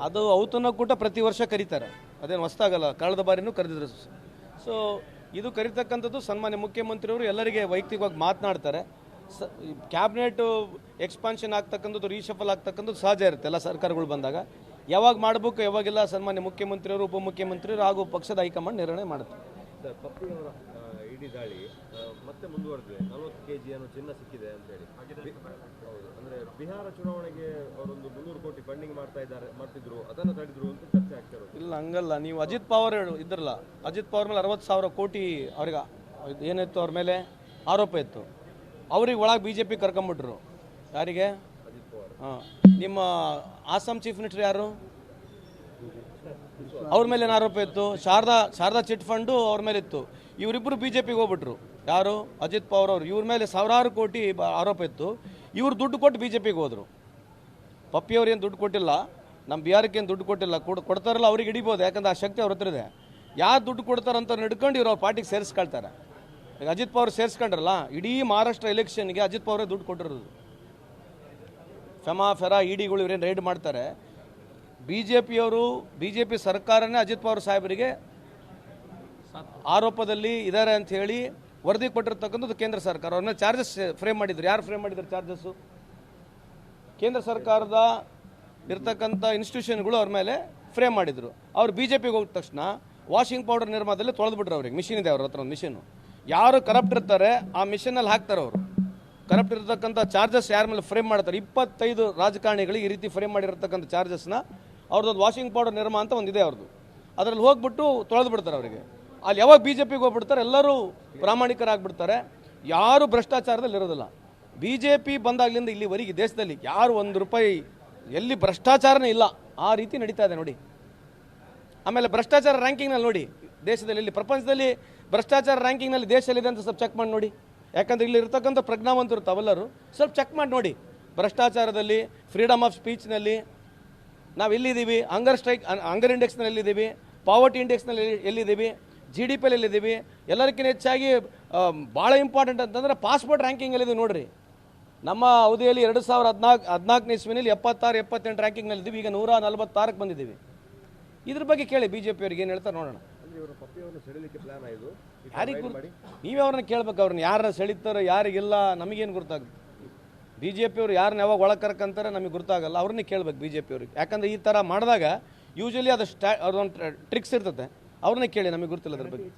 ಅದು ಔತಣಕೂಟ ಪ್ರತಿ ವರ್ಷ ಕರೀತಾರೆ, ಅದೇನು ಹೊಸ್ತಾಗಲ್ಲ, ಕಳೆದ ಬಾರಿನೂ ಕರೆದಿದ್ರು. ಸೊ ಇದು ಕರಿತಕ್ಕಂಥದ್ದು ಸನ್ಮಾನ್ಯ ಮುಖ್ಯಮಂತ್ರಿಯವರು ಎಲ್ಲರಿಗೆ ವೈಯಕ್ತಿಕವಾಗಿ ಮಾತನಾಡ್ತಾರೆ. ಕ್ಯಾಬಿನೆಟ್ ಎಕ್ಸ್ಪಾನ್ಷನ್ ಆಗ್ತಕ್ಕಂಥದ್ದು, ರೀಶಫಲ್ ಆಗ್ತಕ್ಕಂಥದ್ದು ಸಹಜ ಇರುತ್ತೆ ಎಲ್ಲ ಸರ್ಕಾರಗಳು ಬಂದಾಗ. ಯಾವಾಗ ಮಾಡಬೇಕು ಯಾವಾಗಿಲ್ಲ ಸನ್ಮಾನ್ಯ ಮುಖ್ಯಮಂತ್ರಿಯವರು, ಉಪಮುಖ್ಯಮಂತ್ರಿಯವರು ಹಾಗೂ ಪಕ್ಷದ ಹೈಕಮಾಂಡ್ ನಿರ್ಣಯ ಮಾಡುತ್ತೆ. ಪಪ್ಪಿಯವರ ಇಡಿ ದಾಳಿ ಮತ್ತೆ ಮುಂದುವರೆದಿದೆ. 40 kg ಚಿನ್ನ ಸಿಕ್ಕಿದೆ ಅಂತ ಹೇಳಿ. ಹೌದು, ಅಂದ್ರೆ ಬಿಹಾರ ಚುನಾವಣೆಗೆ ಅವರೊಂದು 300 ಕೋಟಿ ಫಂಡಿಂಗ್ ಮಾಡ್ತಿದ್ರು, ಅದನ್ನು ತಡೆದ್ರು ಅಂತ ಚರ್ಚೆ ಆಗ್ತಾ ಇರೋದು. ಇಲ್ಲ, ಹಂಗಲ್ಲ. ನೀವು ಅಜಿತ್ ಪವಾರ್ ಇದ್ರಲ್ಲ, ಅಜಿತ್ ಪವಾರ್ ಮೇಲೆ 60,000 ಕೋಟಿ ಅವ್ರಿಗೆ ಏನಿತ್ತು, ಅವ್ರ ಮೇಲೆ ಆರೋಪ ಇತ್ತು. ಅವ್ರಿಗೆ ಒಳಗೆ BJP ಕರ್ಕೊಂಬಿಟ್ರು. ಯಾರಿಗೆ? ಅಜಿತ್ ಪವಾರ್. ಹಾಂ, ನಿಮ್ಮ ಆಸಾಂ ಚೀಫ್ ಮಿನಿಸ್ಟರ್ ಯಾರು? ಅವ್ರ ಮೇಲೆ ಏನು ಆರೋಪ ಇತ್ತು? ಶಾರದಾ ಚಿಟ್ ಫಂಡು ಅವ್ರ ಮೇಲೆ ಇತ್ತು. ಇವರಿಬ್ಬರು BJPಗೆ ಹೋಗ್ಬಿಟ್ರು. ಯಾರು? ಅಜಿತ್ ಪವಾರ್ ಅವರು. ಇವ್ರ ಮೇಲೆ ಸಾವಿರಾರು ಕೋಟಿ ಆರೋಪ ಇತ್ತು. ಇವ್ರು ದುಡ್ಡು ಕೊಟ್ಟು BJPಗೆ ಹೋದರು. ಪಪ್ಪಿಯವ್ರು ಏನು ದುಡ್ಡು ಕೊಟ್ಟಿಲ್ಲ, ನಮ್ಮ ಬಿಹಾರಕ್ಕೆ ಏನು ದುಡ್ಡು ಕೊಟ್ಟಿಲ್ಲ. ಕೊಡ್ತಾರಲ್ಲ ಅವ್ರಿಗೆ ಹಿಡಿಬೋದು, ಯಾಕಂದ್ರೆ ಆ ಶಕ್ತಿ ಅವ್ರ ಹತ್ರ ಇದೆ. ಯಾರು ದುಡ್ಡು ಕೊಡ್ತಾರಂತ ಹಿಡ್ಕೊಂಡು ಇವ್ರು ಅವ್ರ ಪಾರ್ಟಿಗೆ ಸೇರಿಸ್ಕೊಳ್ತಾರೆ. ಈಗ ಅಜಿತ್ ಪವಾರ್ ಸೇರಿಸ್ಕೊಂಡ್ರಲ್ಲ, ಇಡೀ ಮಹಾರಾಷ್ಟ್ರ ಎಲೆಕ್ಷನ್ಗೆ ಅಜಿತ್ ಪವಾರೇ ದುಡ್ಡು ಕೊಟ್ಟಿರೋದು. ಫೆರಾ ಇಡಿಗಳು ಇವರೇನು ರೈಡ್ ಮಾಡ್ತಾರೆ. BJP ಸರ್ಕಾರನೇ ಅಜಿತ್ ಪವಾರ್ ಸಾಹೇಬರಿಗೆ ಆರೋಪದಲ್ಲಿ ಇದ್ದಾರೆ ಅಂತ ಹೇಳಿ ವರದಿ ಕೊಟ್ಟಿರ್ತಕ್ಕಂಥದ್ದು ಕೇಂದ್ರ ಸರ್ಕಾರ. ಅವ್ರನ್ನ ಚಾರ್ಜಸ್ ಫ್ರೇಮ್ ಮಾಡಿದ್ರು. ಯಾರು ಫ್ರೇಮ್ ಮಾಡಿದ್ರು ಚಾರ್ಜಸ್ಸು? ಕೇಂದ್ರ ಸರ್ಕಾರದ ಇರ್ತಕ್ಕಂಥ ಇನ್ಸ್ಟಿಟ್ಯೂಷನ್ಗಳು ಅವ್ರ ಮೇಲೆ ಫ್ರೇಮ್ ಮಾಡಿದರು. ಅವ್ರು BJPಗೆ ಹೋಗಿದ ತಕ್ಷಣ ವಾಷಿಂಗ್ ಪೌಡರ್ ನಿರ್ಮಾಣದಲ್ಲಿ ತೊಳೆದ್ಬಿಟ್ರು. ಅವ್ರಿಗೆ ಮಿಷಿನ್ ಇದೆ, ಅವ್ರ ಹತ್ರ ಒಂದು ಮಿಷಿನು. ಯಾರು ಕರಪ್ಟ್ ಇರ್ತಾರೆ ಆ ಮಿಷನಲ್ಲಿ ಹಾಕ್ತಾರೆ ಅವರು. ಕರಪ್ಟ್ ಇರತಕ್ಕಂಥ ಚಾರ್ಜಸ್ ಯಾರ ಮೇಲೆ ಫ್ರೇಮ್ ಮಾಡ್ತಾರೆ, 25 ರಾಜಕಾರಣಿಗಳಿಗೆ ಈ ರೀತಿ ಫ್ರೇಮ್ ಮಾಡಿರ್ತಕ್ಕಂಥ ಚಾರ್ಜಸ್ನ ಅವ್ರದ್ದೊಂದು ವಾಷಿಂಗ್ ಪೌಡರ್ ನಿರ್ಮಾ ಅಂತ ಒಂದಿದೆ ಅವ್ರದ್ದು. ಅದರಲ್ಲಿ ಹೋಗ್ಬಿಟ್ಟು ತೊಳೆದು ಬಿಡ್ತಾರೆ ಅವರಿಗೆ. ಅಲ್ಲಿ ಯಾವಾಗ BJPಗೆ ಹೋಗ್ಬಿಡ್ತಾರೆ ಎಲ್ಲರೂ ಪ್ರಾಮಾಣಿಕರಾಗ್ಬಿಡ್ತಾರೆ. ಯಾರು ಭ್ರಷ್ಟಾಚಾರದಲ್ಲಿ ಇರೋದಿಲ್ಲ. BJP ಬಂದಾಗಲಿಂದ ಇಲ್ಲಿವರೆಗೆ ದೇಶದಲ್ಲಿ ಯಾರು ₹1 ಎಲ್ಲಿ ಭ್ರಷ್ಟಾಚಾರನೇ ಇಲ್ಲ. ಆ ರೀತಿ ನಡೀತಾ ಇದೆ ನೋಡಿ. ಆಮೇಲೆ ಭ್ರಷ್ಟಾಚಾರ ರ್ಯಾಂಕಿಂಗ್ನಲ್ಲಿ ನೋಡಿ, ದೇಶದಲ್ಲಿ ಇಲ್ಲಿ ಪ್ರಪಂಚದಲ್ಲಿ ಭ್ರಷ್ಟಾಚಾರ ರ್ಯಾಂಕಿಂಗ್ನಲ್ಲಿ ದೇಶದಲ್ಲಿದೆ ಅಂತ ಸ್ವಲ್ಪ ಚೆಕ್ ಮಾಡಿ ನೋಡಿ. ಯಾಕಂದರೆ ಇಲ್ಲಿ ಇರ್ತಕ್ಕಂಥ ಪ್ರಜ್ಞಾವಂತರು ತಾವೆಲ್ಲರೂ ಸ್ವಲ್ಪ ಚೆಕ್ ಮಾಡಿ ನೋಡಿ. ಭ್ರಷ್ಟಾಚಾರದಲ್ಲಿ, ಫ್ರೀಡಮ್ ಆಫ್ ಸ್ಪೀಚ್ನಲ್ಲಿ ನಾವು ಎಲ್ಲಿದ್ದೀವಿ, ಹಂಗರ್ ಇಂಡೆಕ್ಸ್ನಲ್ಲಿ ಎಲ್ಲಿದ್ದೀವಿ, ಪಾವರ್ಟಿ ಇಂಡೆಕ್ಸ್ನಲ್ಲಿ ಎಲ್ಲಿದ್ದೀವಿ, GDP ಎಲ್ಲಿದ್ದೀವಿ. ಎಲ್ಲರಿಗಿಂತ ಹೆಚ್ಚಾಗಿ ಭಾಳ ಇಂಪಾರ್ಟೆಂಟ್ ಅಂತಂದರೆ ಪಾಸ್ಪೋರ್ಟ್ ರ್ಯಾಂಕಿಂಗಲ್ಲಿದೆ ನೋಡಿರಿ. ನಮ್ಮ ಅವಧಿಯಲ್ಲಿ 2014 ಇಸ್ವಿನಲ್ಲಿ 76-78 ರ್ಯಾಂಕಿಂಗ್ನಲ್ಲಿದ್ದೀವಿ. ಈಗ 146ಕ್ಕೆ ಬಂದಿದ್ದೀವಿ. ಇದ್ರ ಬಗ್ಗೆ ಕೇಳಿ BJP ಅವ್ರಿಗೆ ಏನು ಹೇಳ್ತಾರೆ ನೋಡೋಣ. ಯಾರಿಗೆ ನೀವೇ ಅವ್ರನ್ನ ಕೇಳ್ಬೇಕು. ಅವ್ರನ್ನ ಯಾರನ್ನ ಸೆಳೀತಾರೋ ಯಾರಿಗಿಲ್ಲ ನಮಗೇನು ಗೊತ್ತಾಗುತ್ತೆ. BJP ಅವರು ಯಾರನ್ನ ಯಾವಾಗ ಒಳಗೆ ಕರ್ಕಂತಾರೆ ನಮಗೆ ಗೊತ್ತಾಗಲ್ಲ. ಅವ್ರನ್ನೇ ಕೇಳ್ಬೇಕು BJP ಅವ್ರಿಗೆ. ಯಾಕಂದರೆ ಈ ಥರ ಮಾಡಿದಾಗ ಯೂಶಲಿ ಅದೊಂದು ಟ್ರಿಕ್ಸ್ ಇರ್ತದೆ. ಅವ್ರನ್ನೇ ಕೇಳಿ, ನಮಗೆ ಗೊತ್ತಿಲ್ಲ ಅದ್ರ ಬಗ್ಗೆ.